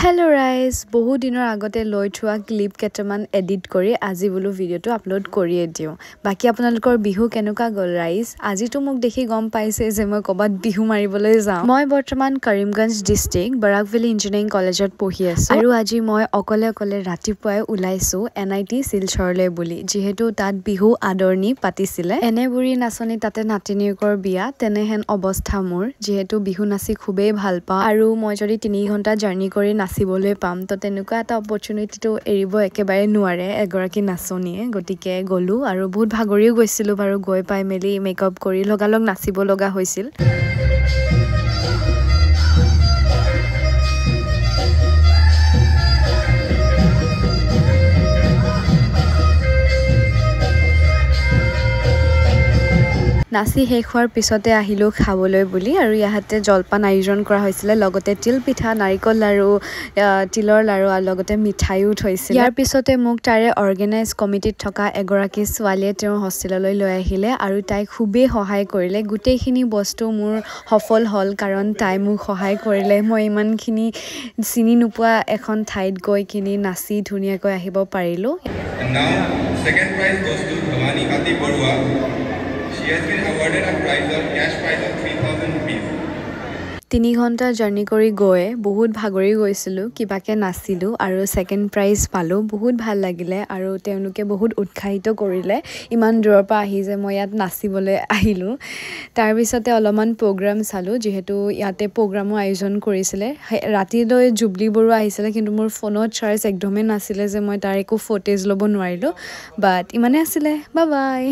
Hello guys, বহু দিনৰ আগতে লৈ থোৱা ক্লিপ কেটামান এডিট কৰি আজি বলো ভিডিওটো আপলোড কৰিয়ে দিও। বাকি আপোনালোকৰ বিহু কেনেকুৱা গল ৰাইজ? আজিটো মোক দেখি গম পাইছে যে মই কবাত বিহু মাৰিবলৈ যাওঁ। মই বৰ্তমান কৰিমগঞ্জ ডিস্ট্ৰিক্ট বৰাকভেলী ইঞ্জিনিয়াৰিং কলেজত পঢ়ি আছো আৰু আজি মই অকলে ৰাতিপুৱাই ওলাইছো NIT শিলচৰলৈ বুলি যেহেতু তাত বিহু আদৰণি পাতিছিলে। এনে বুঢ়ী নাচনি তাতে নাতিনিয়েকৰ বিয়া তেনেহেন অৱস্থা মোৰ যেহেতু বিহু নাচি খুবেই ভাল পাওঁ আৰু মই যদি 3 ঘণ্টা জাৰ্নি কৰি নাচিবলৈ পাম তো তেনেকুৱা এটা অপৰচুনিটিটো এৰিব একেবাৰে নোৱাৰে এগৰাকী নাচনিয়ে গটিকে গলো আৰু বহুত ভাগৰিও গৈছিলো বাৰু গৈ পাই মেলি মেকআপ কৰি লগালগ নাচিব লগা হৈছিল। নাচি শেষ হোৱাৰ পিছতে আহিলো খাবলৈ বুলি আৰু ইয়াতে জলপান আয়োজন কৰা হৈছিল লগতে তিল পিঠা নাৰিকল লাৰু তিলৰ লাৰু আৰু লগতে মিঠাইও থৈছিল। ইয়াৰ পিছতে মোক তাৰে অৰ্গেনাইজ কমিটিত থকা এগৰাকী ছোৱালীয়ে তেওঁৰ হোষ্টেললৈ লৈ আহিলে আৰু তাই খুবেই সহায় কৰিলে গোটেইখিনি বস্তু মোৰ সফল হল কাৰণ তাই মোক সহায় কৰিলে মই ইমানখিনি চিনি নোপোৱা এখন ঠাইত গৈ কিনি নাচি ধুনীয়াকৈ আহিব পাৰিলো। Now second prize goes to Bhavani Hati Barua. She has been awarded a prize of cash prize of 3,000 rupees. 3 ঘণ্টা জাৰ্নি কৰি গৈ বহুত ভাগৰি গৈছিলো কিবাকে নাচিলো আৰু সেকেন্ড প্ৰাইজ পালো বহুত ভাল লাগিলে আৰু তেওঁলোকে বহুত উৎসাহিত কৰিলে ইমান দূৰৰ পৰা আহি যে মই ইয়াত নাচিবলৈ আহিলো। তাৰ পিছতে অলপমান প্ৰগ্ৰাম চালো যেহেতু ইয়াতে প্ৰগ্ৰামো আয়োজন কৰিছিলে ৰাতিলৈ জুবলি বৰুৱা আহিছিলে কিন্তু মোৰ ফোনত চাৰ্জ একদমে নাছিলে যে মই তাৰ একো ফুটেজ ল'ব নোৱাৰিলো বাট ইমানে আছিলে বাই বাই।